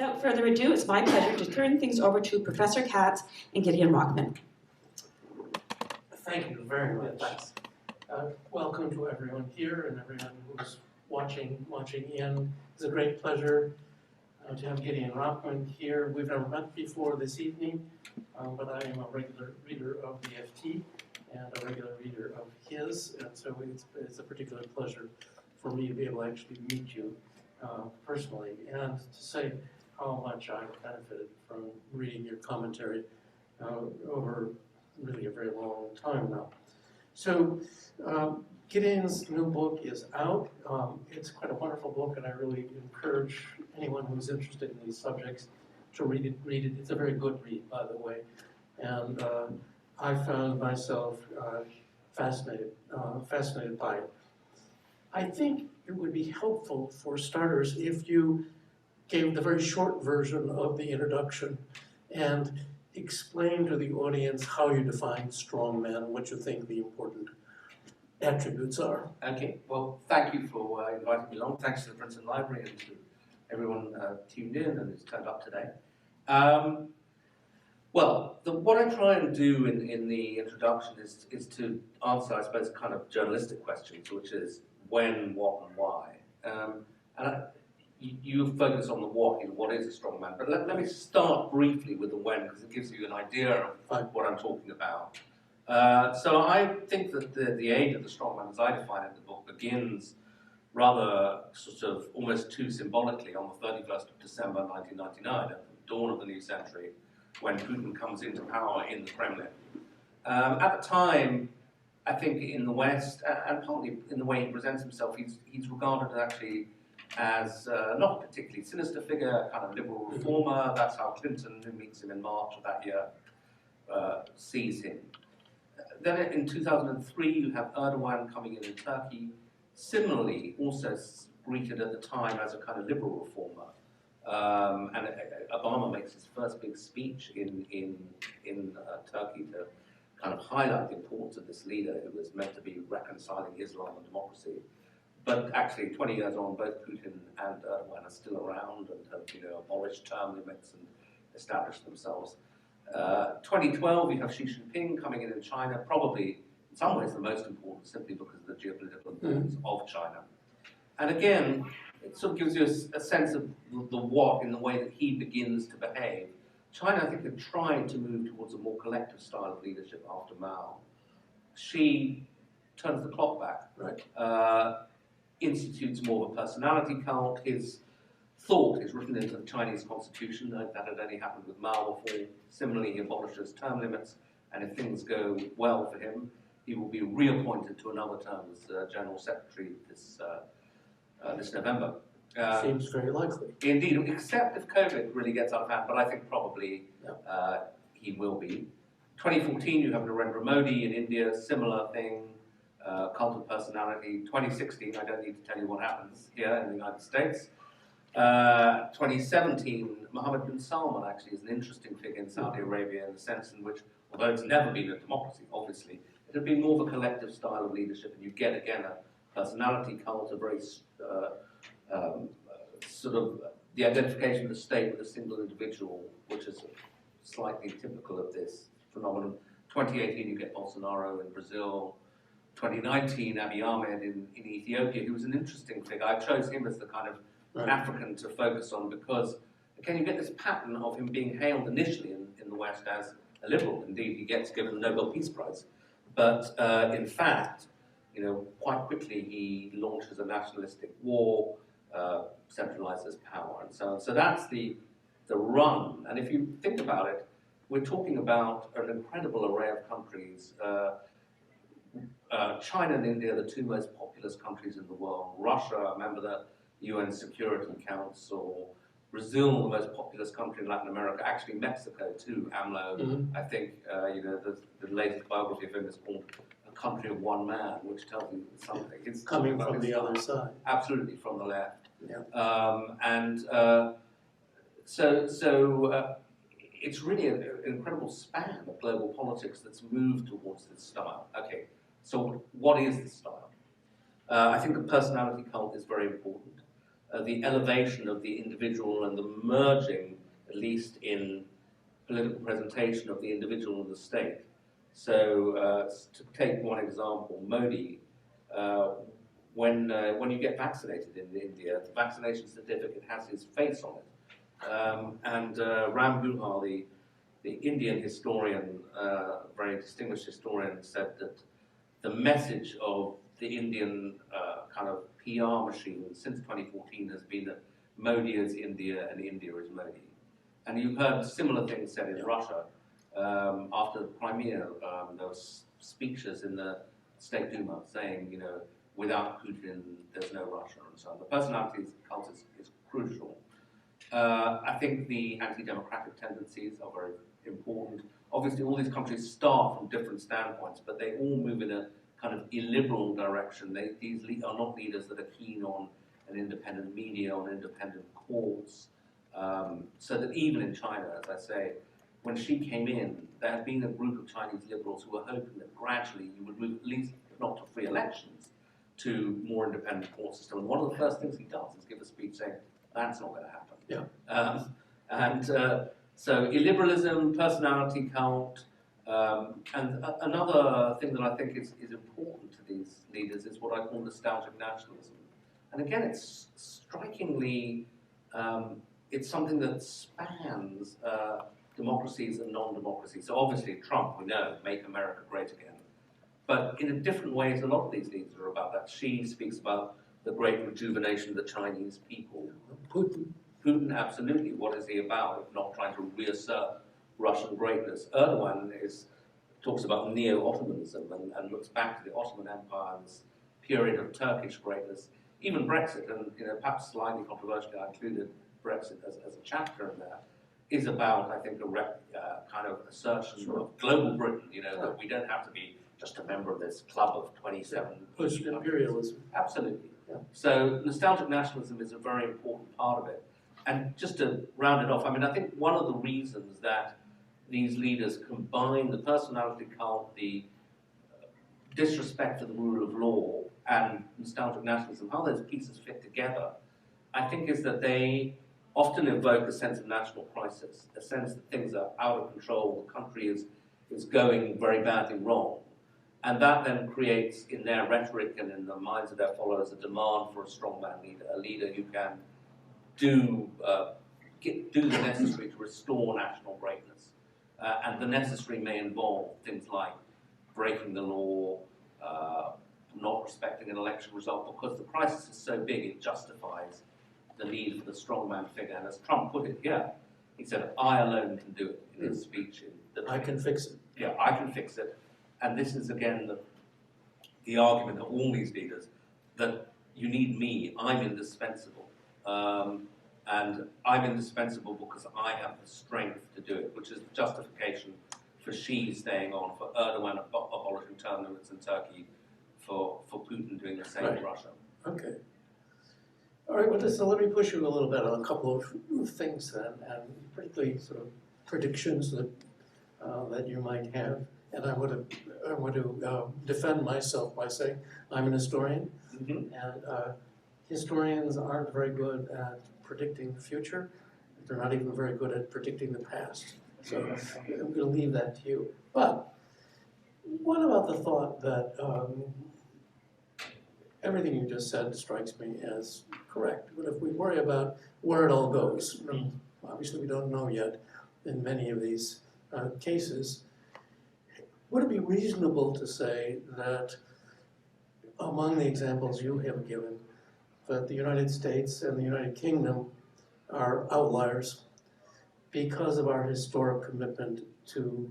Without further ado, it's my pleasure to turn things over to Professor Katz and Gideon Rachman. Thank you very much. Welcome to everyone here and everyone who's watching in. It's a great pleasure to have Gideon Rachman here. We've never met before this evening, but I am a regular reader of the FT and a regular reader of his, and so it's a particular pleasure for me to be able to actually meet you personally and to say how much I've benefited from reading your commentary over really a very long time now. So Gideon's new book is out. It's quite a wonderful book, and I really encourage anyone who's interested in these subjects to read it. It's a very good read, by the way, and I found myself fascinated by it. I think it would be helpful for starters if you gave the very short version of the introduction and explain to the audience how you define strongman and what you think the important attributes are. Okay, well, thank you for inviting me along. Thanks to the Princeton Library and to everyone tuned in and who's turned up today. What I try and do in the introduction is to answer, I suppose, kind of journalistic questions, which is when, what, and why. You focus on the what is a strongman, but let me start briefly with the when, because it gives you an idea of what I'm talking about. So I think that the age of the strongman, as I define it in the book, begins rather sort of almost too symbolically on the 31st of December 1999, at the dawn of the new century, when Putin comes into power in the Kremlin. At the time, I think in the West, and partly in the way he presents himself, he's regarded actually as not a particularly sinister figure, a kind of liberal reformer. That's how Clinton, who meets him in March of that year, sees him. Then in 2003, you have Erdogan coming in Turkey, similarly also greeted at the time as a kind of liberal reformer. And Obama makes his first big speech in Turkey to kind of highlight the importance of this leader who was meant to be reconciling Islam and democracy. But actually, 20 years on, both Putin and Erdogan are still around and have, abolished term limits and established themselves. 2012, you have Xi Jinping coming in China, probably in some ways the most important, simply because of the geopolitical importance of China. And again, it sort of gives you a sense of the what in the way that he begins to behave. China, I think, had tried to move towards a more collective style of leadership after Mao. Xi turns the clock back, right? Institutes more of a personality cult. His thought is written into the Chinese constitution. That had only happened with Mao before. Similarly, he abolishes term limits, and if things go well for him, he will be reappointed to another term as General Secretary this November. Seems very likely. Indeed, except if COVID really gets out of hand, but I think probably he will be. 2014, you have Narendra Modi in India, similar thing, cult of personality. 2016, I don't need to tell you what happens here in the United States. 2017, Mohammed bin Salman actually is an interesting figure in Saudi Arabia in the sense in which, although it's never been a democracy, obviously, it had been more of a collective style of leadership, and you get, again, a personality cult, a very sort of the identification of the state with a single individual, which is slightly typical of this phenomenon. 2018, you get Bolsonaro in Brazil. 2019, Abiy Ahmed in Ethiopia, who was an interesting figure. I chose him as the kind of African to focus on because, again, you get this pattern of him being hailed initially in the West as a liberal. Indeed, he gets given the Nobel Peace Prize. But in fact, quite quickly he launches a nationalistic war, centralizes power, and so on. So that's the run. And if you think about it, we're talking about an incredible array of countries. China and India are the two most populous countries in the world. Russia, a member of the UN Security Council. Brazil, the most populous country in Latin America. Actually, Mexico too. AMLO. I think the latest biography of him is called "A Country of One Man," which tells you something. It's coming from the other side. Absolutely, from the left. Yeah. So it's really an incredible span of global politics that's moved towards this style. Okay, so what is this style? I think the personality cult is very important. the elevation of the individual and the merging, at least in political presentation, of the individual and the state. So to take one example, Modi, when you get vaccinated in India, the vaccination certificate has his face on it. And Ram Guha, the Indian historian, very distinguished historian, said that the message of the Indian kind of PR machine since 2014 has been that Modi is India and India is Modi. And you've heard similar things said in Russia. After Crimea, there were speeches in the State Duma saying, you know, without Putin, there's no Russia, and so on. The personality cult is crucial. I think the anti-democratic tendencies are very important. Obviously, all these countries start from different standpoints, but they all move in a kind of illiberal direction. These are not leaders that are keen on an independent media, on independent courts. So that even in China, as I say, when she came in, there had been a group of Chinese liberals who were hoping that gradually you would move, at least if not to free elections, to more independent court system. And one of the first things he does is give a speech saying, that's not going to happen. Yeah. So illiberalism, personality cult, and another thing that I think is important to these leaders is what I call nostalgic nationalism. And again, it's strikingly, it's something that spans democracies and non-democracies. So obviously Trump, we know, make America great again. But in different ways, a lot of these leaders are about that. Xi speaks about the great rejuvenation of the Chinese people. Putin, absolutely. What is he about if not trying to reassert Russian greatness? Erdogan talks about neo-Ottomanism and looks back to the Ottoman Empire's period of Turkish greatness. Even Brexit, and perhaps slightly controversially, I included Brexit as a chapter in there, is about, I think, a kind of assertion of global Britain, that we don't have to be just a member of this club of 27. Post-imperialism. Absolutely. Yeah. So nostalgic nationalism is a very important part of it. And just to round it off, I think one of the reasons that these leaders combine the personality cult, the disrespect for the rule of law, and nostalgic nationalism, how those pieces fit together, I think is that they often evoke a sense of national crisis, a sense that things are out of control, the country is going very badly wrong. And that then creates in their rhetoric and in the minds of their followers a demand for a strongman leader, a leader who can do the necessary to restore national greatness. And the necessary may involve things like breaking the law, not respecting an election result, because the crisis is so big it justifies the need for the strongman figure. And as Trump put it here, he said, I alone can do it, in his speech. I can fix it. Yeah, I can fix it. And this is, again, the argument of all these leaders, that you need me, I'm indispensable. And I'm indispensable because I have the strength to do it, which is the justification for Xi staying on, for Erdogan abolishing term limits in Turkey, for Putin doing the same in Russia. Okay. All right, well, so let me push you a little bit on a couple of things then, and particularly sort of predictions that you might have. And I want to defend myself by saying I'm an historian, and historians aren't very good at predicting the future. They're not even very good at predicting the past. So I'm going to leave that to you. But what about the thought that everything you just said strikes me as correct, but if we worry about where it all goes, obviously we don't know yet in many of these cases, would it be reasonable to say that among the examples you have given, that the United States and the United Kingdom are outliers because of our historic commitment to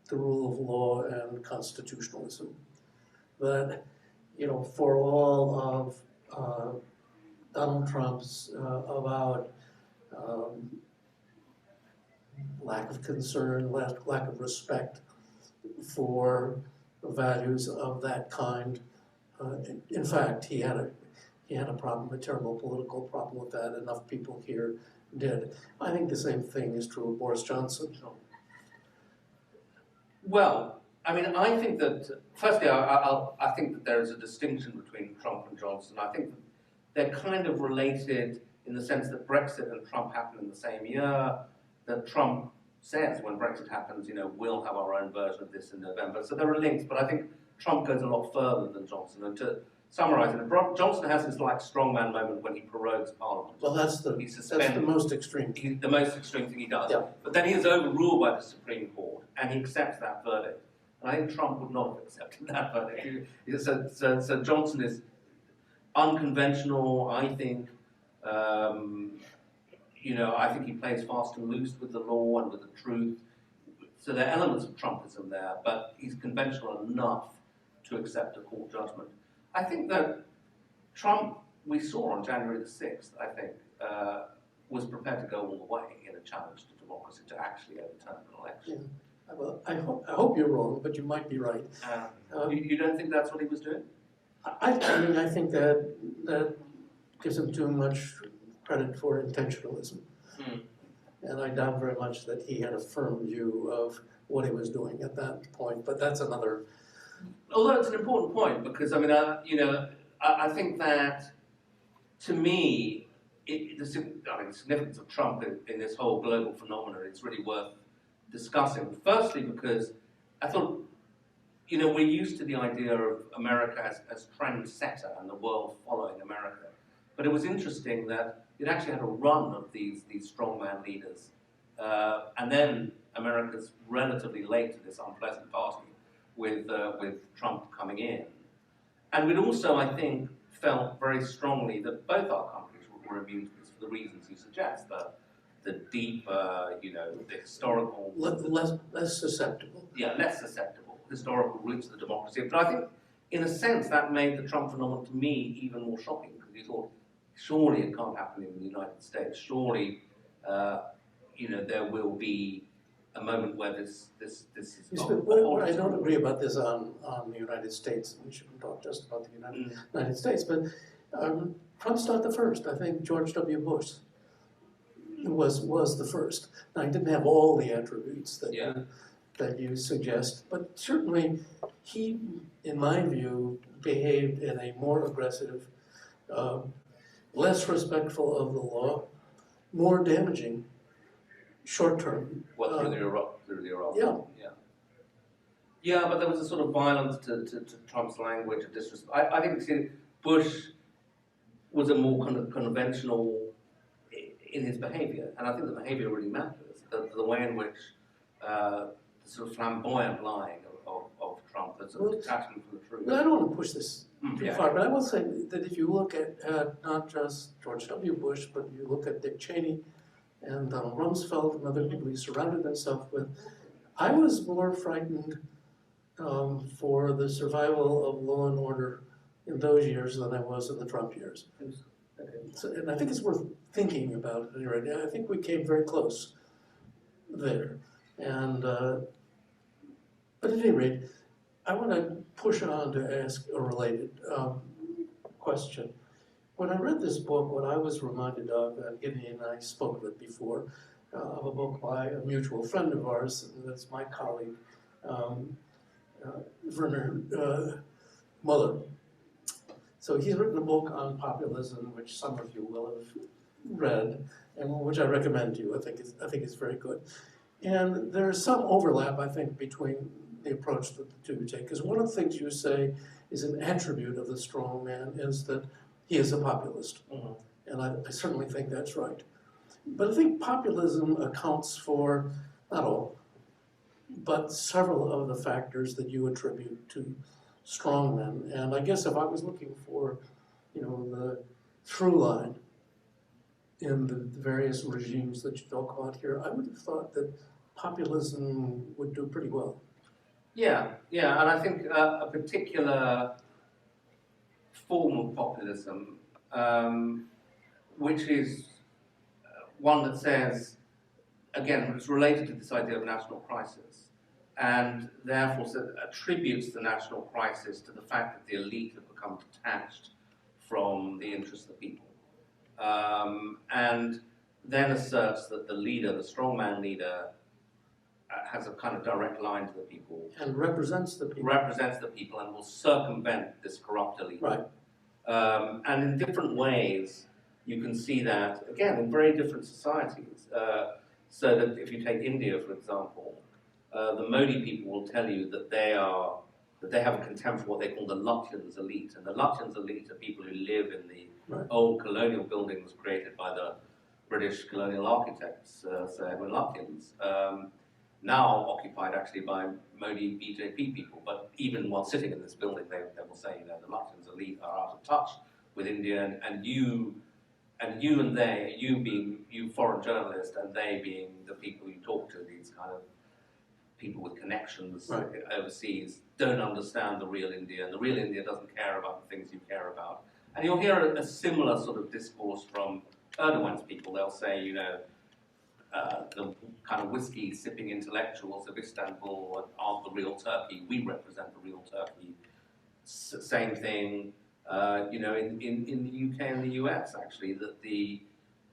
the rule of law and constitutionalism? That, for all of Donald Trump's avowed lack of concern, lack of respect for values of that kind. In fact, he had a problem, a terrible political problem with that. Enough people here did. I think the same thing is true of Boris Johnson. Well, I think that, firstly, I think that there is a distinction between Trump and Johnson. I think they're kind of related in the sense that Brexit and Trump happened in the same year, that Trump says when Brexit happens, we'll have our own version of this in November. So there are links, but I think Trump goes a lot further than Johnson. And to summarize it, Johnson has this strongman moment when he prorogues Parliament. Well, that's the most extreme. The most extreme thing he does. Yeah. But then he is overruled by the Supreme Court, and he accepts that verdict. And I think Trump would not have accepted that verdict. So Johnson is unconventional, I think. I think he plays fast and loose with the law and with the truth. So there are elements of Trumpism there, but he's conventional enough to accept a court judgment. I think that Trump, we saw on January the 6th, I think, was prepared to go all the way in a challenge to democracy to actually overturn an election. Yeah. Well, I hope you're wrong, but you might be right. You don't think that's what he was doing? I think that gives him too much credit for intentionalism. And I doubt very much that he had a firm view of what he was doing at that point, but that's another... Although it's an important point, because, I think that, to me, the significance of Trump in this whole global phenomenon, it's really worth discussing. Firstly, because I thought, we're used to the idea of America as trendsetter and the world following America. But it was interesting that it actually had a run of these strongman leaders. And then America's relatively late to this unpleasant party with Trump coming in. And we'd also, I think, felt very strongly that both our countries were immune to this for the reasons you suggest, the deeper, the historical... Less susceptible. Yeah, less susceptible, historical roots of the democracy. But I think, in a sense, that made the Trump phenomenon, to me, even more shocking, because you thought, surely it can't happen in the United States. Surely, there will be a moment where this is... Well, I don't agree about this on the United States. We shouldn't talk just about the United States, but Trump's not the first. I think George W. Bush was the first. Now, he didn't have all the attributes that you suggest, but certainly he, in my view, behaved in a more aggressive, less respectful of the law, more damaging, short-term. Well, through the Iraq. Yeah. Yeah, but there was a sort of violence to Trump's language, a disrespect. I think Bush was a more kind of conventional in his behaviour, and I think the behaviour really matters. The way in which the sort of flamboyant lying of Trump, the sort of detachment from the truth. Well, I don't want to push this too far, but I will say that if you look at not just George W. Bush, but you look at Dick Cheney and Donald Rumsfeld and other people he surrounded himself with, I was more frightened for the survival of law and order in those years than I was in the Trump years. So, and I think it's worth thinking about it right now. I think we came very close there. And, but at any rate, I want to push on to ask a related question. When I read this book, what I was reminded of, and Gideon and I spoke of it before, of a book by a mutual friend of ours, and that's my colleague, Werner Muller. So he's written a book on populism, which some of you will have read, and which I recommend to you. I think it's very good. And there's some overlap, I think, between the approach that the two take. Because one of the things you say is an attribute of the strong man is that he is a populist. Mm-hmm. And I certainly think that's right. But I think populism accounts for, not all, but several of the factors that you attribute to strongmen. And I guess if I was looking for, the through line in the various regimes that you talk about here, I would have thought that populism would do pretty well. Yeah, and I think a particular form of populism, which is one that says, again, it's related to this idea of national crisis, and therefore attributes the national crisis to the fact that the elite have become detached from the interests of the people. And then asserts that the leader, the strongman leader, has a kind of direct line to the people. And represents the people. Represents the people and will circumvent this corrupt elite. Right. And in different ways, you can see that, again, in very different societies. So that if you take India, for example, the Modi people will tell you that they have a contempt for what they call the Lutyens elite. And the Lutyens elite are people who live in the old colonial buildings created by the British colonial architects, Sir Edwin Lutyens, now occupied actually by Modi BJP people. But even while sitting in this building, they will say, you know, the Lutyens elite are out of touch with India, and you and they, you being you foreign journalists, and they being the people you talk to, these kind of people with connections overseas, don't understand the real India, and the real India doesn't care about the things you care about. And you'll hear a similar sort of discourse from Erdogan's people. They'll say, you know, the kind of whiskey-sipping intellectuals of Istanbul aren't the real Turkey. We represent the real Turkey. Same thing, you know, in the UK and the US, actually, that the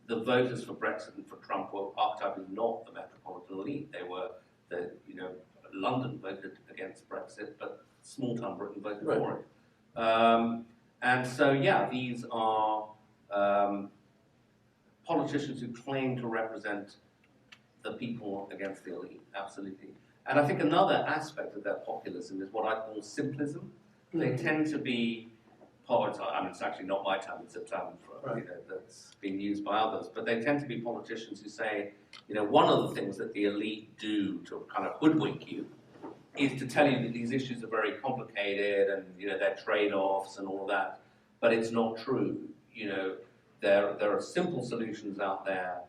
voters for Brexit and for Trump were archetypally not the metropolitan elite. They were, you know, London voted against Brexit, but small-town Britain voted for it. And so, yeah, these are politicians who claim to represent the people against the elite, absolutely. And I think another aspect of their populism is what I call simplism. They tend to be I mean, it's actually not my term, it's a term for, you know, that's being used by others, but they tend to be politicians who say, you know, one of the things that the elite do to kind of hoodwink you is to tell you that these issues are very complicated and, you know, they're trade-offs and all of that, but it's not true. You know, there are simple solutions out there,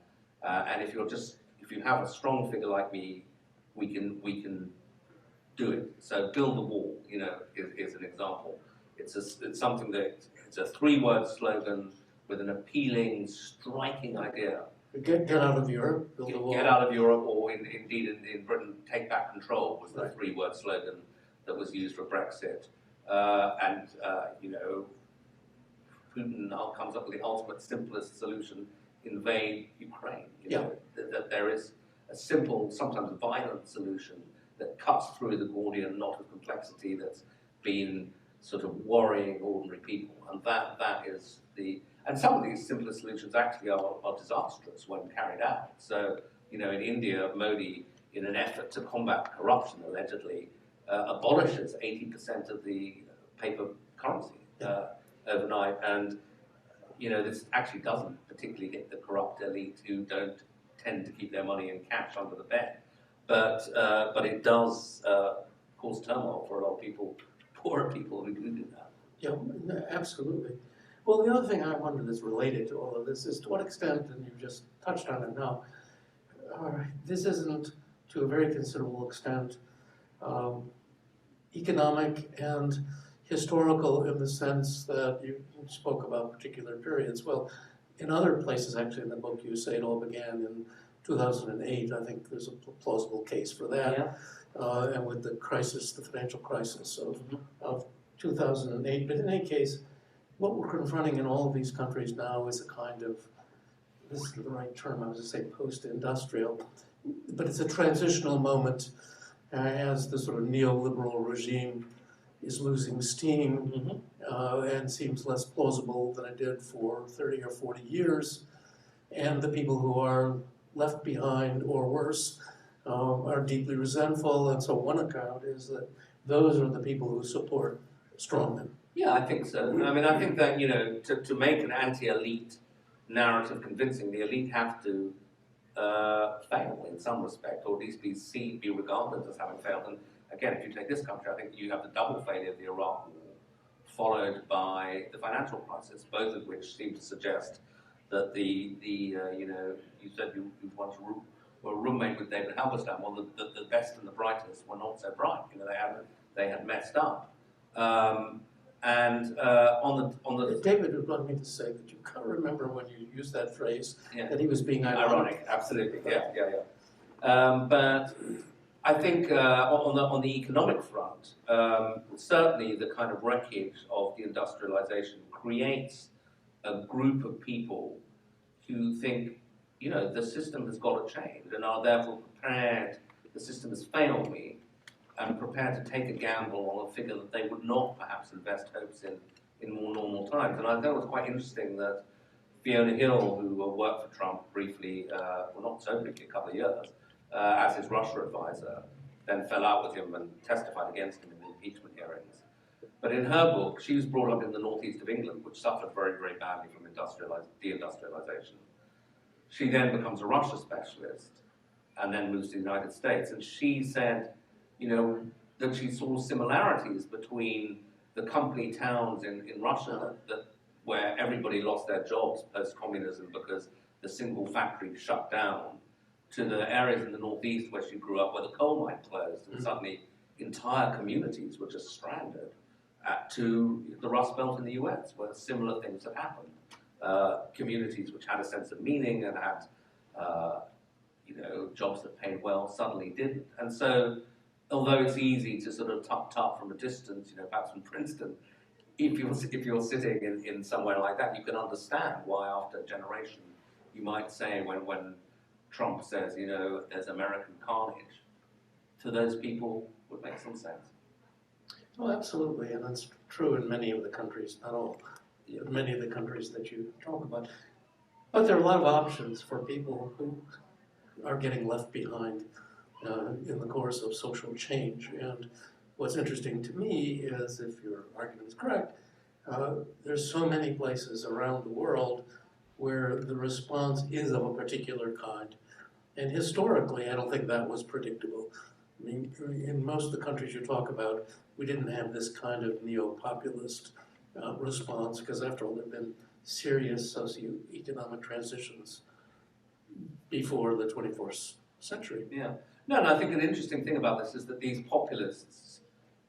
and if you have a strong figure like me, we can do it. So build the wall, you know, is an example. It's something that it's a 3-word slogan with an appealing, striking idea. Get out of Europe, build a wall. Get out of Europe, or indeed in Britain, take back control was the 3-word slogan that was used for Brexit. You know, Putin now comes up with the ultimate, simplest solution: invade Ukraine. You know, that there is a simple, sometimes violent solution that cuts through the Gordian knot of complexity that's been sort of worrying ordinary people, and that is and some of these simpler solutions actually are disastrous when carried out. So, you know, in India, Modi, in an effort to combat corruption, allegedly, abolishes 80% of the paper currency overnight, and, you know, this actually doesn't particularly hit the corrupt elite who don't tend to keep their money in cash under the bed, but it does cause turmoil for a lot of people. Poor people who do that. Yeah, no, absolutely. Well, the other thing I wondered is related to all of this is to what extent, and you just touched on it now, this isn't, to a very considerable extent, economic and historical in the sense that you spoke about particular periods. Well, in other places, actually, in the book, you say it all began in 2008. I think there's a plausible case for that. And with the crisis, the financial crisis of 2008. But in any case, what we're confronting in all of these countries now is a kind of, this is the right term, I was going to say post-industrial, but it's a transitional moment as the sort of neoliberal regime is losing steam and seems less plausible than it did for 30 or 40 years. And the people who are left behind, or worse, are deeply resentful, and so one account is that those are the people who support strongmen. Yeah, I think so. I mean, I think that, you know, to make an anti-elite narrative convincing, the elite have to fail in some respect, or at least be regarded as having failed. And again, if you take this country, I think you have the double failure of the Iraq War, followed by the financial crisis, both of which seem to suggest that you know, you said you once were a roommate with David Halberstam. Well, the best and the brightest were not so bright. You know, they had messed up. On the David would want me to say that you can't remember when you used that phrase that he was being ironic. Absolutely, yeah. But I think on the economic front, certainly the kind of wreckage of the industrialization creates a group of people who think, you know, the system has got to change, and are therefore prepared, the system has failed me, and prepared to take a gamble on a figure that they would not perhaps invest hopes in in more normal times. And I thought it was quite interesting that Fiona Hill, who worked for Trump briefly, well not so briefly, a couple of years, as his Russia advisor, then fell out with him and testified against him in the impeachment hearings. But in her book, she was brought up in the northeast of England, which suffered very, very badly from deindustrialization. She then becomes a Russia specialist and then moves to the United States. And she said, you know, that she saw similarities between the company towns in Russia where everybody lost their jobs post-communism because the single factory shut down, to the areas in the northeast where she grew up where the coal mine closed and suddenly entire communities were just stranded, to the Rust Belt in the US where similar things had happened. Communities which had a sense of meaning and had you know, jobs that paid well suddenly didn't. And so, although it's easy to sort of tut from a distance, you know, perhaps from Princeton, if you're sitting in somewhere like that, you can understand why after a generation you might say when Trump says, you know, there's American carnage, to those people would make some sense. Well, absolutely, and that's true in many of the countries, not all, in many of the countries that you talk about. But there are a lot of options for people who are getting left behind in the course of social change. And what's interesting to me is, if your argument is correct, there's so many places around the world where the response is of a particular kind. And historically, I don't think that was predictable. I mean, in most of the countries you talk about, we didn't have this kind of neo-populist response, because after all, there have been serious socio-economic transitions before the 21st century. Yeah. No, I think an interesting thing about this is that these populists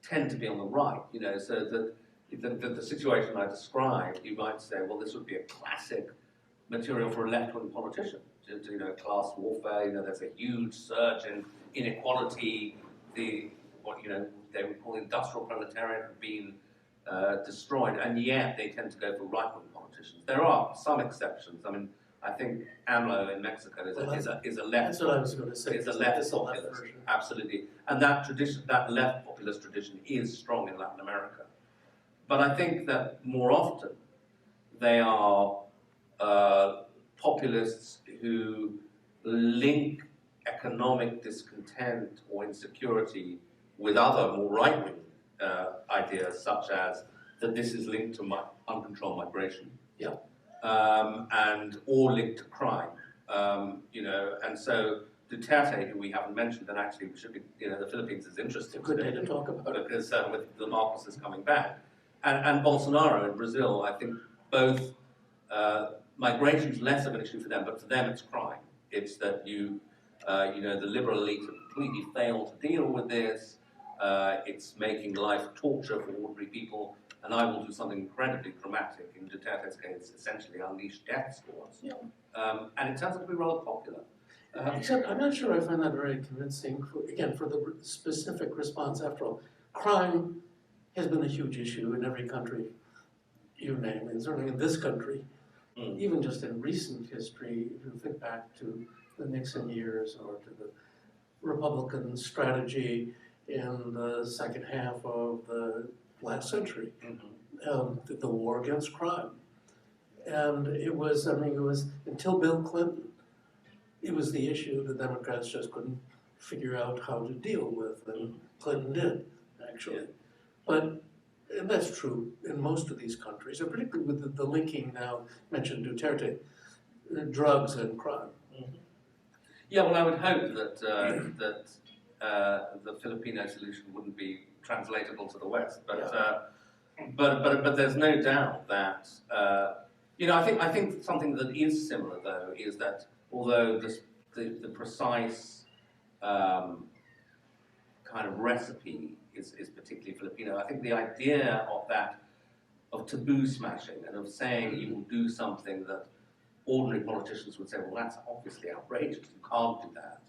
tend to be on the right, you know, so that the situation I described, you might say, well, this would be a classic material for a left-wing politician. You know, class warfare, you know, there's a huge surge in inequality, what, you know, they would call industrial proletariat have been destroyed, and yet they tend to go for right-wing politicians. There are some exceptions. I mean, I think AMLO in Mexico is a left. That's what I was going to say. Is a left populist, absolutely, and that tradition, that left populist tradition, is strong in Latin America. But I think that more often they are populists who link economic discontent or insecurity with other more right-wing ideas, such as that this is linked to uncontrolled migration. Yeah. Or linked to crime, you know, and so Duterte, who we haven't mentioned, and actually should be, you know, the Philippines is interesting. It's a good day to talk about it. Because with the Marcos coming back, and Bolsonaro in Brazil, I think both migration is less of an issue for them, but for them it's crime. It's that you know, the liberal elite have completely failed to deal with this. It's making life torture for ordinary people. And I will do something incredibly dramatic, in Duterte's case, essentially unleash death squads. Yeah. And it turns out to be rather popular. Except I'm not sure I find that very convincing, for the specific response. After all, crime has been a huge issue in every country you name, and certainly in this country, even just in recent history, if you think back to the Nixon years or to the Republican strategy in the second half of the last century, the war against crime. And it was until Bill Clinton, it was the issue the Democrats just couldn't figure out how to deal with, and Clinton did, actually. But, and that's true in most of these countries, and particularly with the linking now, mentioned Duterte, drugs and crime. Yeah, well, I would hope that the Filipino solution wouldn't be translatable to the West, but there's no doubt that you know, I think something that is similar though is that although the precise kind of recipe is particularly Filipino, I think the idea of taboo smashing and of saying you will do something that ordinary politicians would say, well, that's obviously outrageous, you can't do that,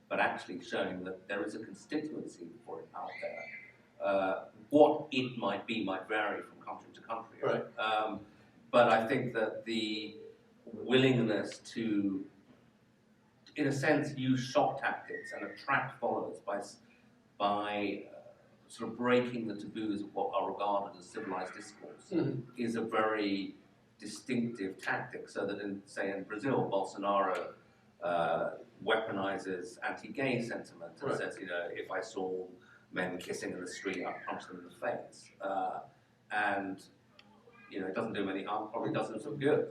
but actually showing that there is a constituency for it out there. What it might be might vary from country to country. Right. But I think that the willingness to, in a sense, use shock tactics and attract followers by sort of breaking the taboos of what are regarded as civilized discourse is a very distinctive tactic. So that in, say, in Brazil, Bolsonaro weaponizes anti-gay sentiment and says, you know, if I saw men kissing in the street, I'd punch them in the face. And, you know, it doesn't do them any harm, probably does them some good.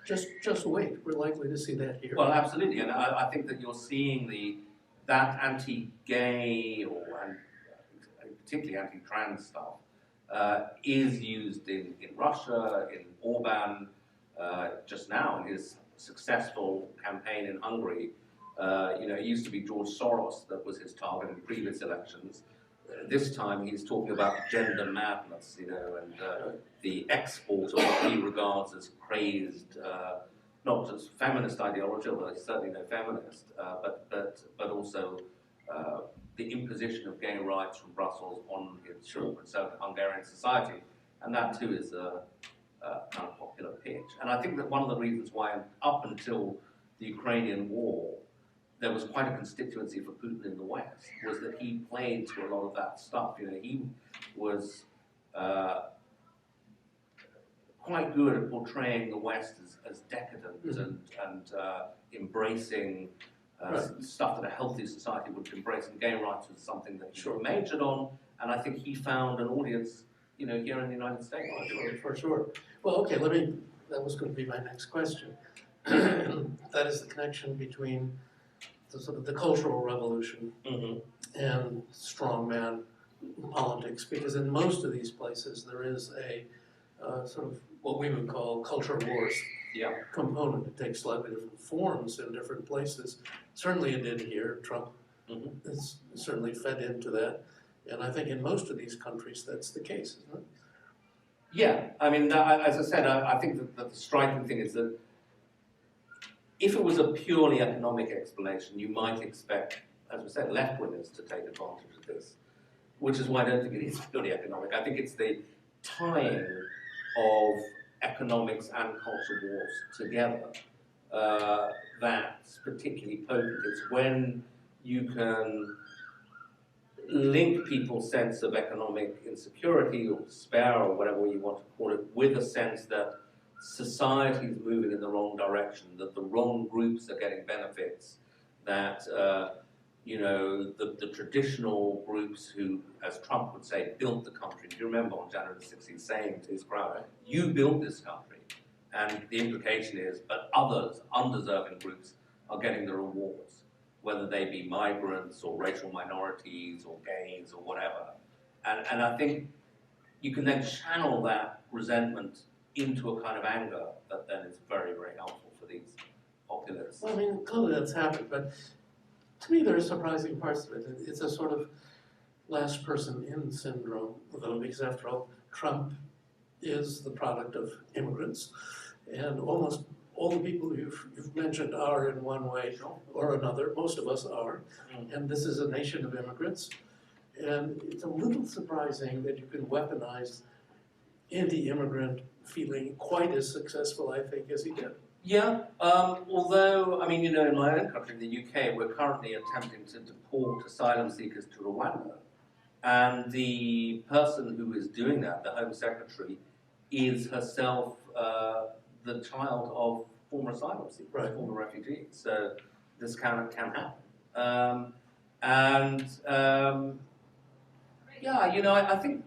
Just wait, we're likely to see that here. Well, absolutely, and I think that you're seeing that anti-gay or particularly anti-trans stuff is used in Russia, in Orban, just now in his successful campaign in Hungary. You know, it used to be George Soros that was his target in previous elections. This time he's talking about gender madness, you know, and the export of what he regards as crazed, not just feminist ideology, although he's certainly no feminist, but also the imposition of gay rights from Brussels on its Hungarian society, and that too is a kind of popular pitch. And I think that one of the reasons why, up until the Ukrainian war, there was quite a constituency for Putin in the West, was that he played to a lot of that stuff. You know, he was quite good at portraying the West as decadent and embracing stuff that a healthy society would embrace, and gay rights was something that he majored on, and I think he found an audience, you know, here in the United States. For sure. Well, okay, that was going to be my next question. That is the connection between the sort of the cultural revolution and strongman politics, because in most of these places there is a sort of what we would call culture wars component. It takes slightly different forms in different places. Certainly it did here. Trump is certainly fed into that, and I think in most of these countries that's the case, isn't it? Yeah, I mean, as I said, I think that the striking thing is that if it was a purely economic explanation, you might expect, as we said, left-wingers to take advantage of this, which is why I don't think it is purely economic. I think it's the tying of economics and culture wars together that's particularly potent. It's when you can link people's sense of economic insecurity or despair or whatever you want to call it with a sense that society is moving in the wrong direction, that the wrong groups are getting benefits, that you know, the traditional groups who, as Trump would say, built the country. Do you remember on January the 16th saying to his crowd, you built this country? And the implication is, but others, undeserving groups, are getting the rewards, whether they be migrants or racial minorities or gays or whatever. And I think you can then channel that resentment into a kind of anger that then is very, very helpful for these populists. Well, I mean, clearly that's happened, but to me there are surprising parts of it. It's a sort of last person in syndrome, though, because after all, Trump is the product of immigrants, and almost all the people you've mentioned are in one way or another. Most of us are, and this is a nation of immigrants, and it's a little surprising that you can weaponize anti-immigrant feeling quite as successful, I think, as he did. Yeah, although, I mean, you know, in my own country, the UK, we're currently attempting to deport asylum seekers to Rwanda. And the person who is doing that, the Home Secretary, is herself the child of former asylum seekers, former refugees. So this can happen. Yeah, you know, I think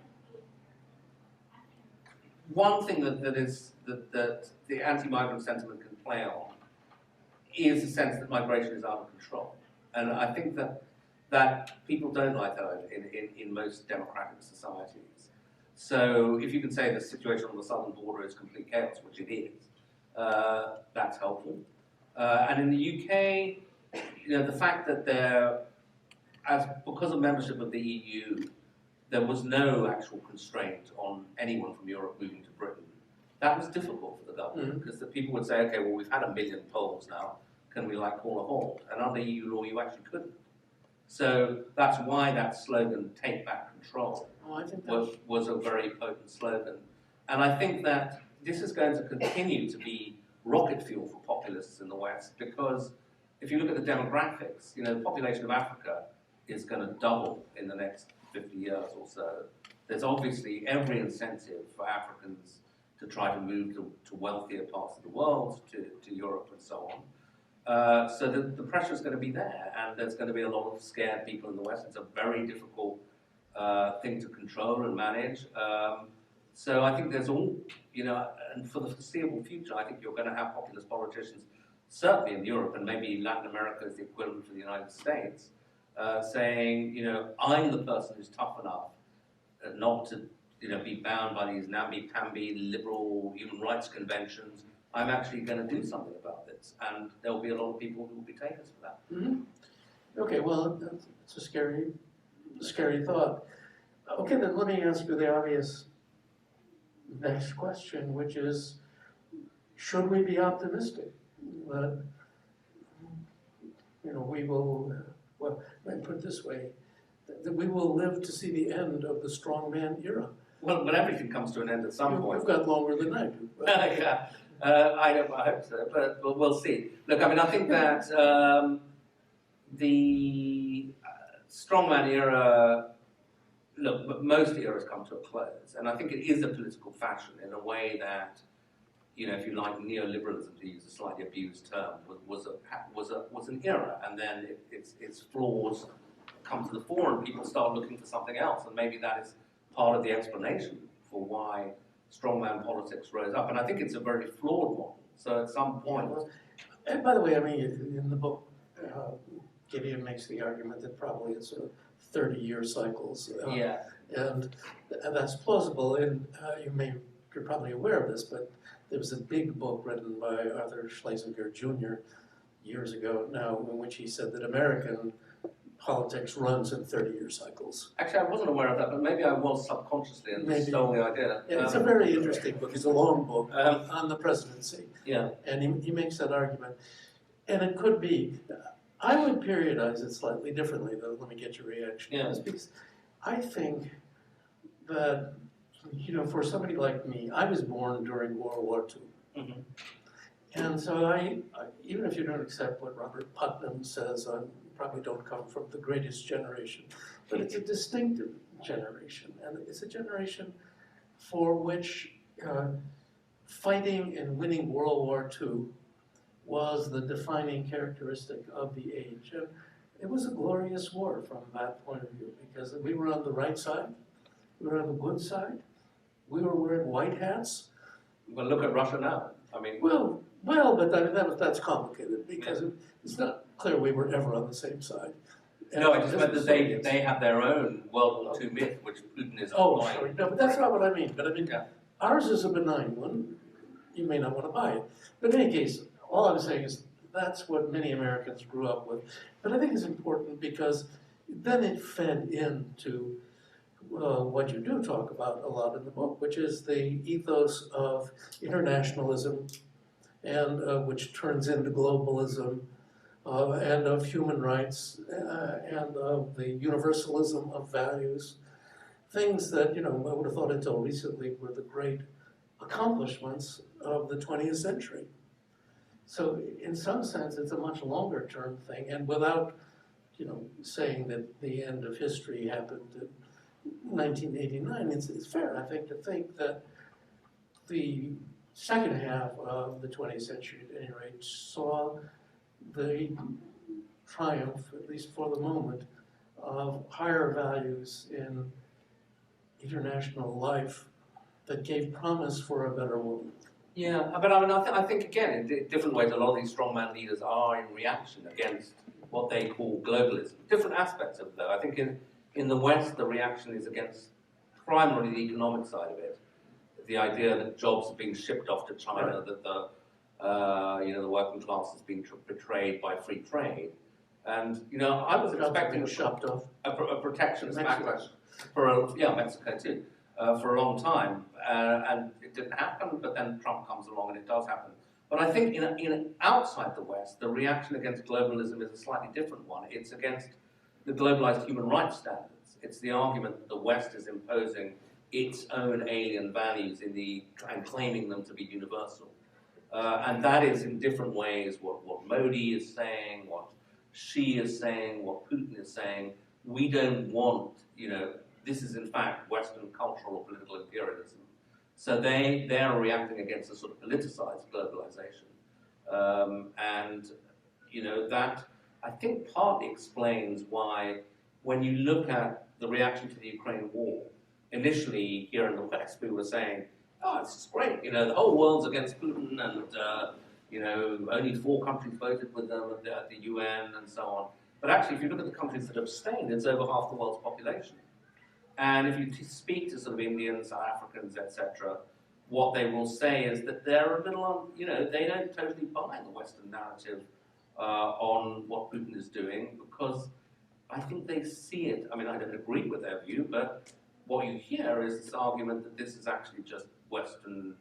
one thing that the anti-migrant sentiment can play on is the sense that migration is out of control. And I think that people don't like that in most democratic societies. So if you can say the situation on the southern border is complete chaos, which it is, that's helpful. And in the UK, you know, the fact that because of membership of the EU, there was no actual constraint on anyone from Europe moving to Britain. That was difficult for the government, because the people would say, okay, well, we've had 1 million Poles now, can we call a halt? And under EU law, you actually couldn't. So that's why that slogan, take back control, was a very potent slogan. And I think that this is going to continue to be rocket fuel for populists in the West, because if you look at the demographics, you know, the population of Africa is going to double in the next 50 years or so, there's obviously every incentive for Africans to try to move to wealthier parts of the world, to Europe and so on. So the pressure is going to be there, and there's going to be a lot of scared people in the West. It's a very difficult thing to control and manage. So I think there's all, and for the foreseeable future, I think you're going to have populist politicians, certainly in Europe, and maybe Latin America is the equivalent for the United States, saying, I'm the person who's tough enough not to, be bound by these namby-pamby liberal human rights conventions. I'm actually going to do something about this, and there'll be a lot of people who will be takers for that. Mm-hmm. Okay, well, it's a scary thought. Okay, then let me ask you the obvious next question, which is, should we be optimistic that, we will, well, let me put it this way, that we will live to see the end of the strongman era? Well, but everything comes to an end at some point. You've got longer than I do. Yeah, I hope so, but we'll see. Look, I think that the strongman era, look, most eras come to a close, and I think it is a political fashion in a way that, if you like, neoliberalism, to use a slightly abused term, was an era, and then its flaws come to the fore, and people start looking for something else, and maybe that is part of the explanation for why strongman politics rose up. And I think it's a very flawed model. So at some point... And by the way, in the book, Gideon makes the argument that probably it's sort of 30-year cycles. Yeah. And that's plausible. And you're probably aware of this, but there was a big book written by Arthur Schlesinger Jr. years ago now, in which he said that American politics runs in 30-year cycles. Actually, I wasn't aware of that, but maybe I was subconsciously and Maybe. stole the idea. Yeah, it's a very interesting book. It's a long book on the presidency. Yeah. And he makes that argument. And it could be, I would periodize it slightly differently, though. Let me get your reaction. Yeah. Because I think that, for somebody like me, I was born during World War II. Mm-hmm. And so I, even if you don't accept what Robert Putnam says, I probably don't come from the greatest generation, but it's a distinctive generation. And it's a generation for which fighting and winning World War II was the defining characteristic of the age. And it was a glorious war from that point of view, because we were on the right side, we were on the good side, we were wearing white hats. Well, look at Russia now. Well, but that's complicated, because it's not clear we were ever on the same side. No, I just meant that they have their own World War II myth, which Putin is applying. Sorry, no, but that's not what I mean. But Yeah. Ours is a benign one. You may not want to buy it. But in any case, all I'm saying is that's what many Americans grew up with. But I think it's important because then it fed into what you do talk about a lot in the book, which is the ethos of internationalism, and which turns into globalism, and of human rights, and of the universalism of values, things that, I would have thought until recently were the great accomplishments of the 20th century. So in some sense, it's a much longer term thing, and without, saying that the end of history happened in 1989, it's fair, I think, to think that the second half of the 20th century, at any rate, saw the triumph, at least for the moment, of higher values in international life that gave promise for a better world. Yeah, but I think again, in different ways, a lot of these strongman leaders are in reaction against what they call globalism. Different aspects of it, though. I think in the West, the reaction is against primarily the economic side of it. The idea that jobs are being shipped off to China, right, that the working class is being betrayed by free trade. And, I was expecting a protectionist backlash Mexico too, for a long time. And it didn't happen, but then Trump comes along and it does happen. But I think outside the West, the reaction against globalism is a slightly different one. It's against the globalized human rights standards. It's the argument that the West is imposing its own alien values and claiming them to be universal. And that is in different ways what Modi is saying, what Xi is saying, what Putin is saying. we don't want, this is in fact Western cultural or political imperialism. So they're reacting against a sort of politicized globalization. That I think partly explains why when you look at the reaction to the Ukraine war, initially here in the West we were saying, oh, this is great, the whole world's against Putin and, only 4 countries voted with them at the UN and so on. But actually, if you look at the countries that abstained, it's over half the world's population. And if you speak to sort of Indians, South Africans, etc., what they will say is that they're a little, they don't totally buy the Western narrative on what Putin is doing, because I think they see it. I mean, I don't agree with their view, but what you hear is this argument that this is actually just Western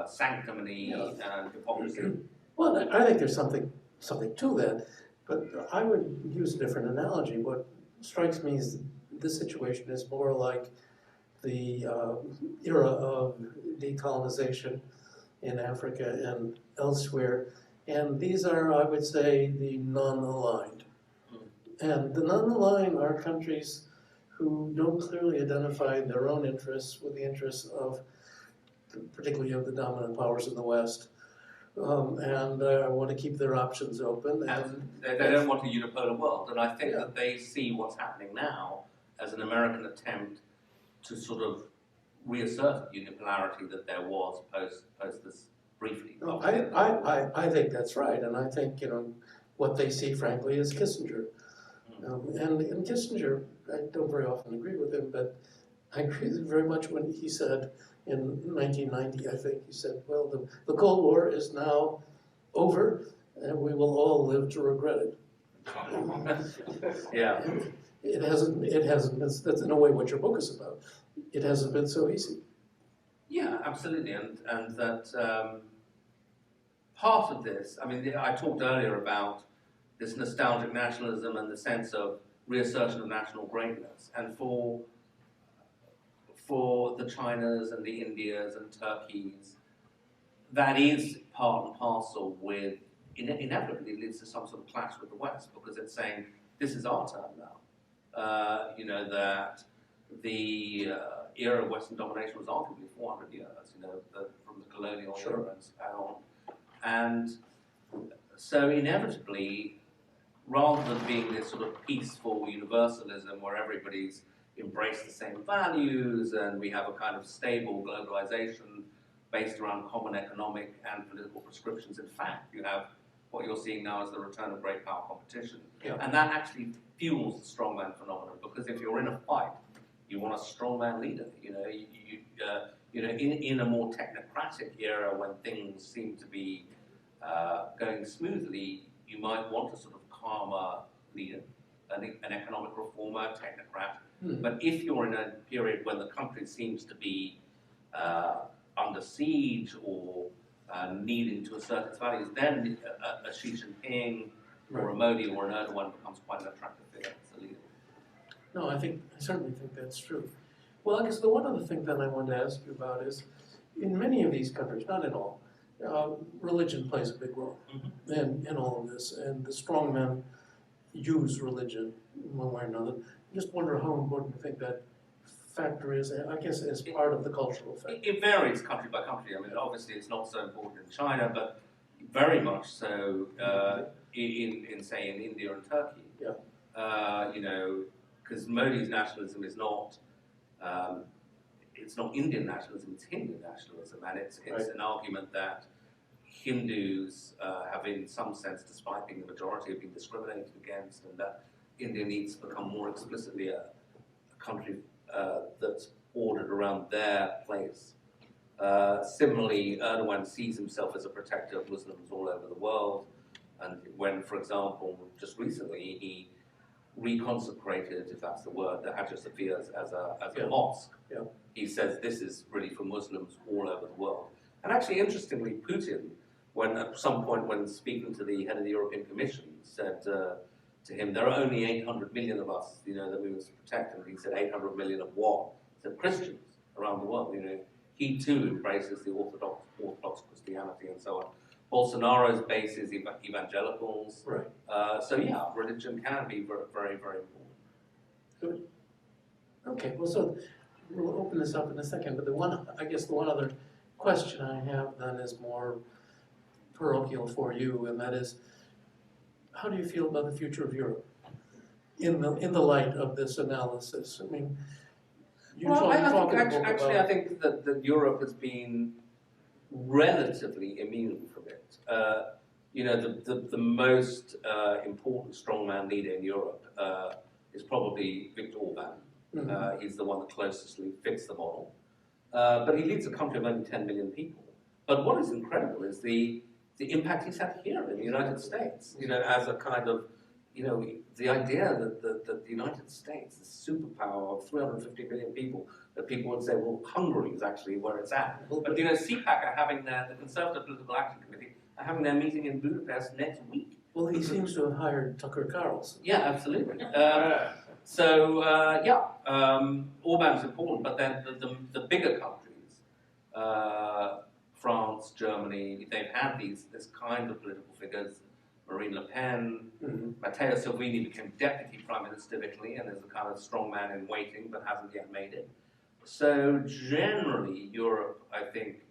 sanctimony and hypocrisy. Well, I think there's something to that, but I would use a different analogy. What strikes me is this situation is more like the era of decolonization in Africa and elsewhere, and these are, I would say, the non-aligned. And the non-aligned are countries who don't clearly identify their own interests with the interests of, particularly of the dominant powers in the West, and want to keep their options open. And they don't want a unipolar world, and I think that they see what's happening now as an American attempt to sort of reassert the unipolarity that there was post this briefly. No, I think that's right, and I think what they see, frankly, is Kissinger. And Kissinger, I don't very often agree with him, but I agree with him very much when he said in 1990, I think, he said, well, the Cold War is now over, and we will all live to regret it. Yeah. It hasn't been, that's in a way what your book is about. It hasn't been so easy. Yeah, absolutely, and that part of this, I mean, I talked earlier about this nostalgic nationalism and the sense of reassertion of national greatness, and for the Chinas and the Indias and Turkeys, that is part and parcel with, inevitably leads to some sort of clash with the West, because it's saying, this is our turn now. That the era of Western domination was arguably 400 years, from the colonial era and on. And so inevitably, rather than being this sort of peaceful universalism where everybody's embraced the same values and we have a kind of stable globalization based around common economic and political prescriptions, in fact, you have what you're seeing now as the return of great power competition. Yeah. And that actually fuels the strongman phenomenon, because if you're in a fight, you want a strongman leader. In a more technocratic era when things seem to be going smoothly, you might want a sort of calmer leader, an economic reformer, technocrat. But if you're in a period when the country seems to be under siege or needing to assert its values, then a Xi Jinping or a Modi or an Erdogan becomes quite an attractive figure as a leader. No, I certainly think that's true. Well, I guess the one other thing that I wanted to ask you about is, in many of these countries, not in all, religion plays a big role in all of this, and the strongmen use religion one way or another. I just wonder how important you think that factor is, I guess, as part of the cultural factor. It varies country by country. I mean, obviously it's not so important in China, but very much so in say, in India and Turkey. Yeah. Because Modi's nationalism is not, it's not Indian nationalism, it's Hindu nationalism, and it's an argument that Hindus have, in some sense, despite being the majority, have been discriminated against, and that India needs to become more explicitly a country that's ordered around their place. Similarly, Erdogan sees himself as a protector of Muslims all over the world, and when, for example, just recently he reconsecrated, if that's the word, the Hagia Sophia as a mosque. Yeah. He says this is really for Muslims all over the world. And actually, interestingly, Putin, when at some point when speaking to the head of the European Commission, said to him, there are only 800 million of us, that we must protect. And he said, 800 million of what? He said, Christians around the world. He too embraces the Orthodox Christianity and so on. Bolsonaro's base is evangelicals. Right. So yeah, religion can be very, very, very important. Okay, well, so we'll open this up in a second, but I guess the one other question I have then is more parochial for you, and that is, how do you feel about the future of Europe in the light of this analysis? I mean, you Well, talk in the book actually, about... I think that Europe has been relatively immune from it. You know, the most important strongman leader in Europe is probably Viktor Orban. Mhm. He's the one that closely fits the model. But he leads a country of only 10 million people. But what is incredible is the impact he's had here in the United States, you know, as a kind of, you know, the idea that the United States, this superpower of 350 million people, that people would say, well, Hungary is actually where it's at. But, you know, CPAC are having the Conservative Political Action Committee, are having their meeting in Budapest next week. Well, he seems to have hired Tucker Carlson. Yeah, absolutely. Orban's important, but then the bigger countries, France, Germany, they've had this kind of political figures. Marine Le Pen, Matteo Salvini became deputy prime minister of Italy and is a kind of strong man in waiting, but hasn't yet made it. So generally, Europe, I think,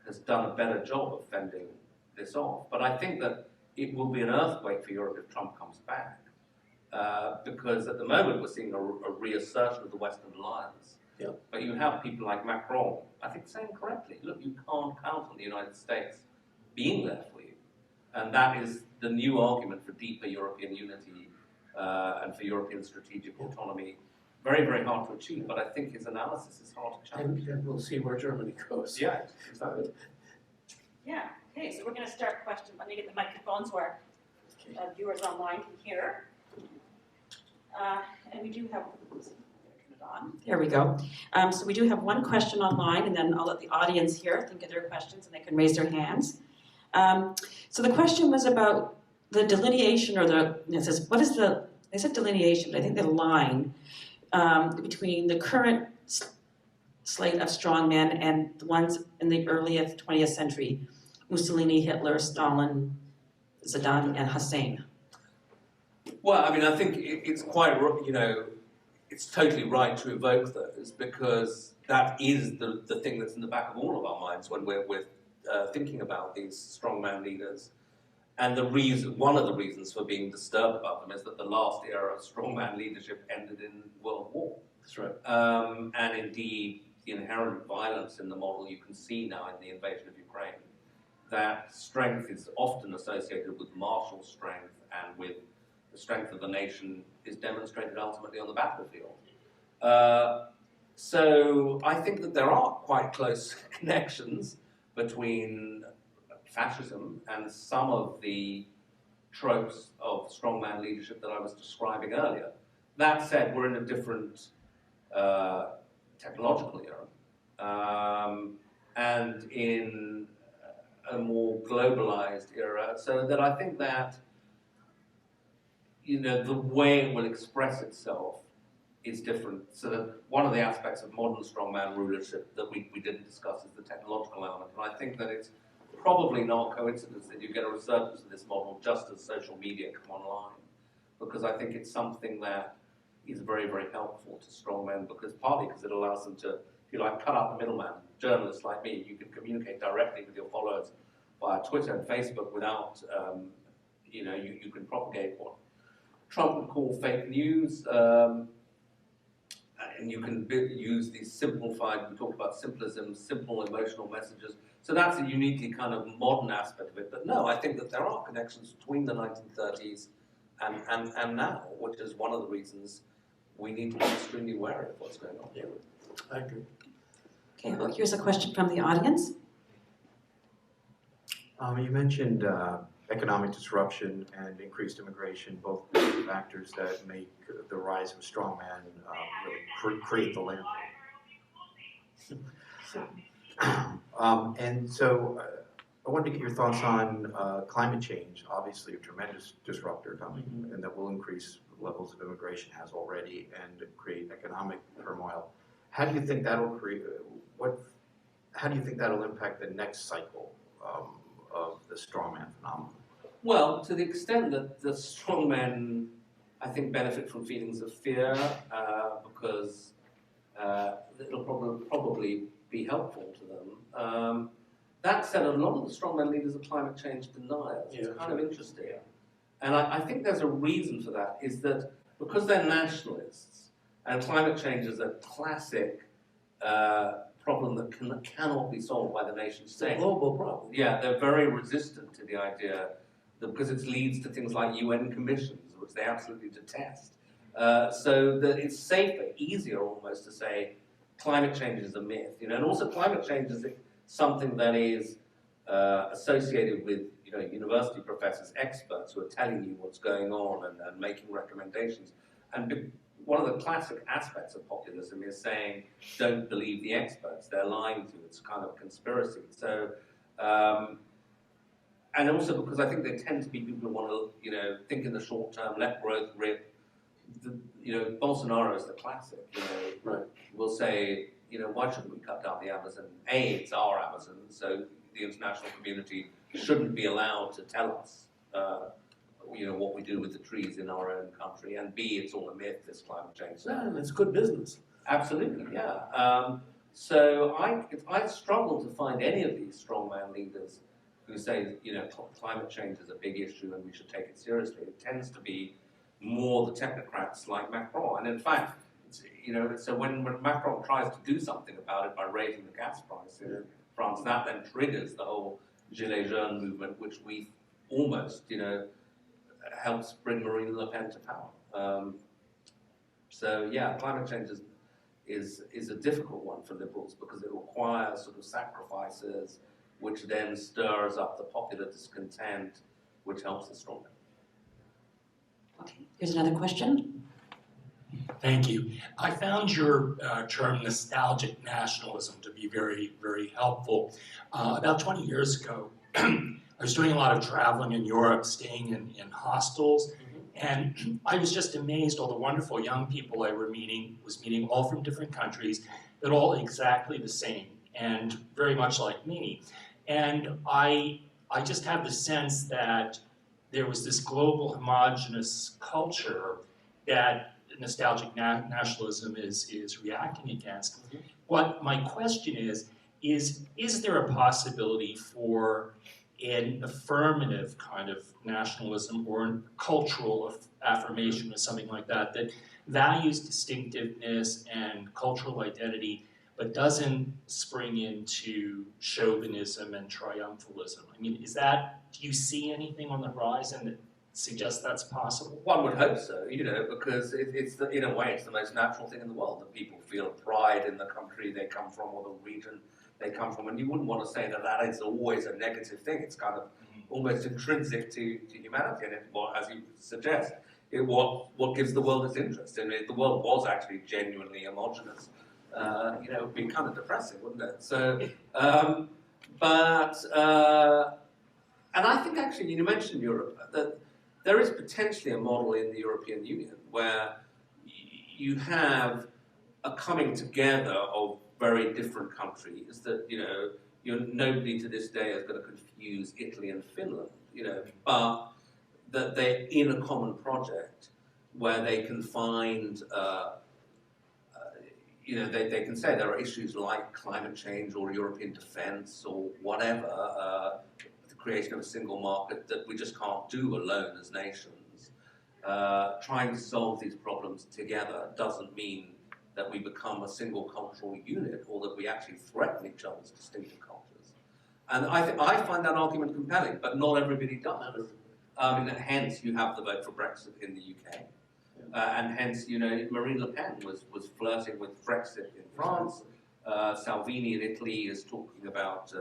has done a better job of fending this off. But I think that it will be an earthquake for Europe if Trump comes back. Because at the moment we're seeing a reassertion of the Western alliance. Yep. But you have people like Macron, I think, saying correctly, look, you can't count on the United States being there for you. And that is the new argument for deeper European unity and for European strategic autonomy. Very, very hard to achieve, but I think his analysis is hard to challenge. And we'll see where Germany goes. Yeah, exactly. Yeah, okay, so we're going to start questions. Let me get the microphones where viewers online can hear. And we do have, turn it on. There we go. So we do have one question online, and then I'll let the audience here think of their questions, and they can raise their hands. So the question was about the delineation, or it says, what is they said delineation, but I think the line between the current slate of strongmen and the ones in the earliest 20th century, Mussolini, Hitler, Stalin, Saddam, and Hussein. Well, I mean, I think it's quite, you know, it's totally right to evoke those because that is the thing that's in the back of all of our minds when we're thinking about these strongman leaders. And one of the reasons for being disturbed about them is that the last era of strongman leadership ended in World War. That's right. And indeed, the inherent violence in the model you can see now in the invasion of Ukraine. That strength is often associated with martial strength and with the strength of the nation is demonstrated ultimately on the battlefield. So I think that there are quite close connections between fascism and some of the tropes of strongman leadership that I was describing earlier. That said, we're in a different technological era and in a more globalized era, so that I think that, you know, the way it will express itself is different. So that one of the aspects of modern strongman rulership that we didn't discuss is the technological element. And I think that it's probably not a coincidence that you get a resurgence of this model just as social media come online. Because I think it's something that is very, very helpful to strongmen, partly because it allows them to, if you like, cut out the middleman. Journalists like me, you can communicate directly with your followers via Twitter and Facebook without, you know, you can propagate what Trump would call fake news, and you can use these simplified, we talked about simplism, simple emotional messages. So that's a uniquely kind of modern aspect of it. But no, I think that there are connections between the 1930s and now, which is one of the reasons we need to be extremely wary of what's going on. Yeah, I agree. Okay, well, here's a question from the audience. You mentioned economic disruption and increased immigration, both factors that make the rise of strongman really create the landfall. And so I wanted to get your thoughts on climate change, obviously a tremendous disruptor coming, and that will increase levels of immigration, has already, and create economic turmoil. How do you think that'll how do you think that'll impact the next cycle of the strongman phenomenon? Well, to the extent that the strongmen I think, benefit from feelings of fear because it'll probably be helpful to them. That said, a lot of the strongman leaders are climate change deniers. It's kind of interesting. And I think there's a reason for that, is that because they're nationalists, and climate change is a classic problem that cannot be solved by the nation state. It's a global problem. Yeah, they're very resistant to the idea that because it leads to things like UN commissions, which they absolutely detest. So that it's safer, easier almost to say climate change is a myth, you know, and also climate change is something that is associated with, you know, university professors, experts who are telling you what's going on and making recommendations. And one of the classic aspects of populism is saying, don't believe the experts, they're lying to you, it's kind of a conspiracy. So, and also because I think they tend to be people who want to, you know, think in the short term, let growth rip. You know, Bolsonaro is the classic, you know, Right. will say, you know, why shouldn't we cut down the Amazon? A, it's our Amazon, so the international community shouldn't be allowed to tell us, you know, what we do with the trees in our own country. And B, it's all a myth, this climate change. Yeah, and it's good business. Absolutely, yeah. So I struggle to find any of these strongman leaders who say, you know, climate change is a big issue and we should take it seriously. It tends to be more the technocrats like Macron. And in fact, you know, so when Macron tries to do something about it by raising the gas price in France, that then triggers the whole Gilets Jaunes movement, which we almost, you know, helps bring Marine Le Pen to power. So yeah, climate change is a difficult one for liberals because it requires sort of sacrifices, which then stirs up the popular discontent, which helps the strongmen. Okay, here's another question. Thank you. I found your term nostalgic nationalism to be very, very helpful. About 20 years ago, I was doing a lot of traveling in Europe, staying in hostels, and I was just amazed all the wonderful young people I was meeting all from different countries, but all exactly the same and very much like me. And I just have the sense that there was this global homogenous culture that nostalgic nationalism is reacting against. What my question is there a possibility for an affirmative kind of nationalism or a cultural affirmation or something like that that values distinctiveness and cultural identity but doesn't spring into chauvinism and triumphalism? I mean, do you see anything on the horizon that suggests that's possible? One would hope so, you know, because in a way it's the most natural thing in the world that people feel pride in the country they come from or the region they come from, and you wouldn't want to say that is always a negative thing. It's kind of almost intrinsic to humanity, and as you suggest, what gives the world its interest. And if the world was actually genuinely homogenous, you know, it would be kind of depressing, wouldn't it? So, and I think actually you mentioned Europe, that there is potentially a model in the European Union where you have a coming together of very different countries that, you know, nobody to this day is going to confuse Italy and Finland, you know, but that they're in a common project where they can find, you know, they can say there are issues like climate change or European defense or whatever, the creation of a single market that we just can't do alone as nations. Trying to solve these problems together doesn't mean that we become a single cultural unit or that we actually threaten each other's distinctive cultures. And I find that argument compelling, but not everybody does. And hence you have the vote for Brexit in the UK. And hence, you know, Marine Le Pen was flirting with Brexit in France. Salvini in Italy is talking about,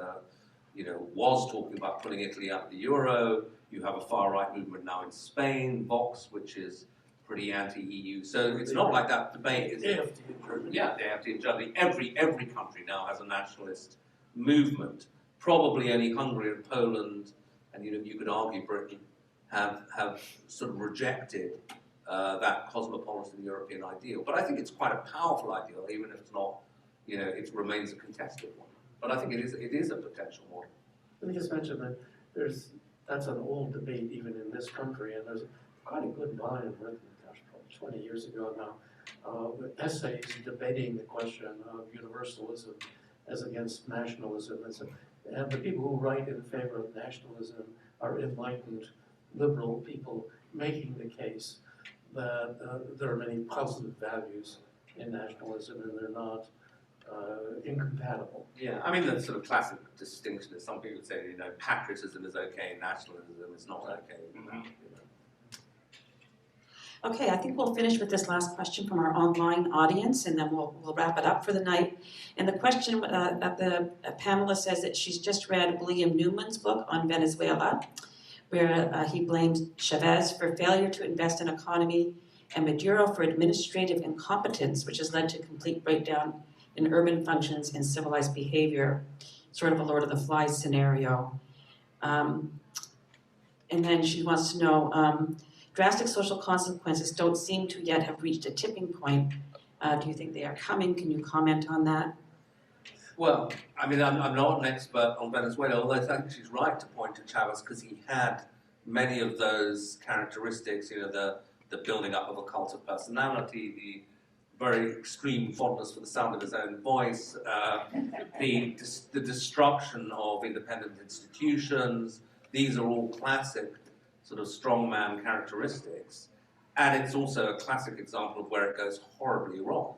you know, was talking about pulling Italy out of the euro. You have a far-right movement now in Spain, Vox, which is pretty anti-EU. So it's not like that debate is. AFD in Germany. Yeah, the AFD in Germany. Every country now has a nationalist movement. Probably only Hungary and Poland, and you know, you could argue Britain, have sort of rejected that cosmopolitan European ideal. But I think it's quite a powerful ideal, even if it's not, you know, it remains a contested one. But I think it is a potential model. Let me just mention that that's an old debate even in this country, and there's quite a good line written, gosh, 20 years ago now, essays debating the question of universalism as against nationalism. And the people who write in favor of nationalism are enlightened, liberal people making the case that there are many positive values in nationalism and they're not incompatible. Yeah, I mean the sort of classic distinction is some people say, patriotism is okay, nationalism is not okay. Okay, I think we'll finish with this last question from our online audience, and then we'll wrap it up for the night. And the question that the panelist says that she's just read William Newman's book on Venezuela, where he blames Chavez for failure to invest in economy and Maduro for administrative incompetence, which has led to complete breakdown in urban functions and civilized behavior, sort of a Lord of the Flies scenario. And then she wants to know, drastic social consequences don't seem to yet have reached a tipping point. Do you think they are coming? Can you comment on that? Well, I mean, I'm not an expert on Venezuela, although I think she's right to point to Chavez because he had many of those characteristics, the building up of a cult of personality, the very extreme fondness for the sound of his own voice, the destruction of independent institutions. These are all classic sort of strongman characteristics. And it's also a classic example of where it goes horribly wrong.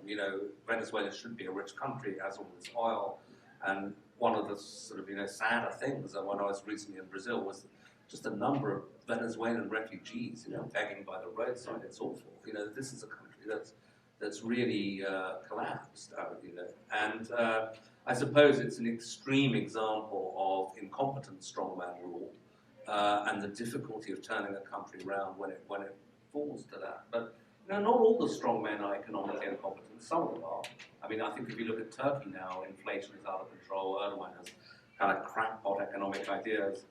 Venezuela should be a rich country, it has all this oil. And one of the sort of, sadder things when I was recently in Brazil was just a number of Venezuelan refugees, begging by the roadside. It's awful. This is a country that's really collapsed, And I suppose it's an extreme example of incompetent strongman rule and the difficulty of turning a country around when it falls to that. But not all the strongmen are economically incompetent. Some of them are. I mean, I think if you look at Turkey now, inflation is out of control. Erdogan has kind of crackpot economic ideas.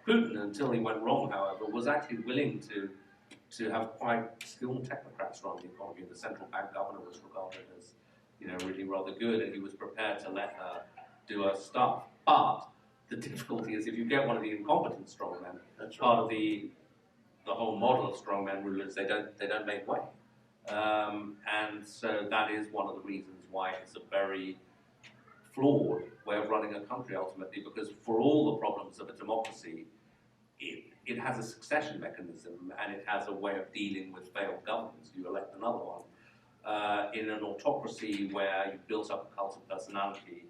Putin, until he went wrong, however, was actually willing to have quite skilled technocrats run the economy. The central bank governor was regarded as, really rather good, and he was prepared to let her do her stuff. But the difficulty is if you get one of the incompetent strongmen, part of the whole model of strongman rulers, they don't make way. And so that is one of the reasons why it's a very flawed way of running a country ultimately, because for all the problems of a democracy, it has a succession mechanism and it has a way of dealing with failed governments. You elect another one. In an autocracy where you've built up a cult of personality,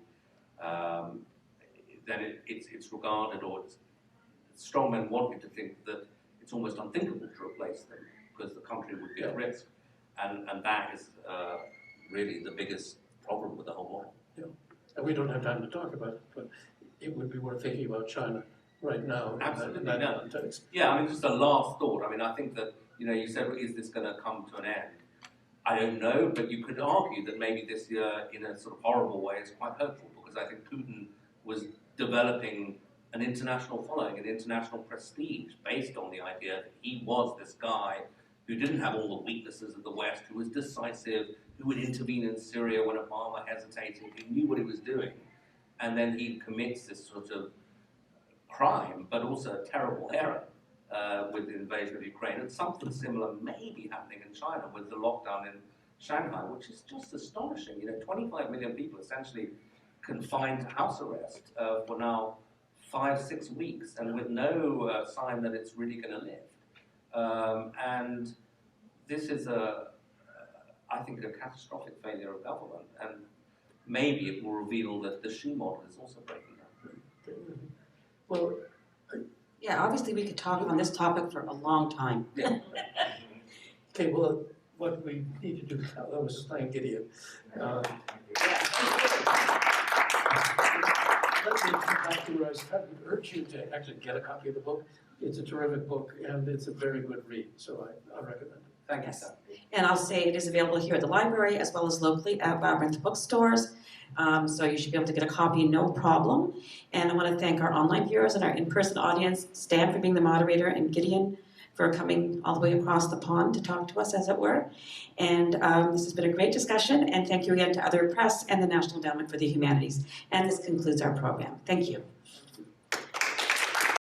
then it's regarded, or strongmen want you to think that it's almost unthinkable to replace them because the country would be at risk. And that is really the biggest problem with the whole model. Yeah. And we don't have time to talk about it, but it would be worth thinking about China right now. Absolutely, in that no. context. Yeah, I mean, just a last thought. I mean, I think that, you said, is this going to come to an end? I don't know, but you could argue that maybe this year, in a sort of horrible way, is quite hopeful, because I think Putin was developing an international following, an international prestige, based on the idea that he was this guy who didn't have all the weaknesses of the West, who was decisive, who would intervene in Syria when Obama hesitated, who knew what he was doing. And then he commits this sort of crime, but also a terrible error with the invasion of Ukraine. And something similar may be happening in China with the lockdown in Shanghai, which is just astonishing. 25 million people essentially confined to house arrest for now 5-6 weeks, and with no sign that it's really going to lift. And this is I think, a catastrophic failure of government, and maybe it will reveal that the Xi model is also breaking down. Well, Yeah, obviously we could talk on this topic for a long time. Yeah. okay, well, what we need to do now, that was playing Gideon. Let me come back to where I would urge you to actually get a copy of the book. It's a terrific book, and it's a very good read, so I recommend it. Thank you, Yes. sir. And I'll say it is available here at the library as well as locally at Labyrinth bookstores. So you should be able to get a copy, no problem. And I want to thank our online viewers and our in-person audience, Stan for being the moderator, and Gideon for coming all the way across the pond to talk to us, as it were. And this has been a great discussion, and thank you again to Other Press and the National Endowment for the Humanities. And this concludes our program. Thank you.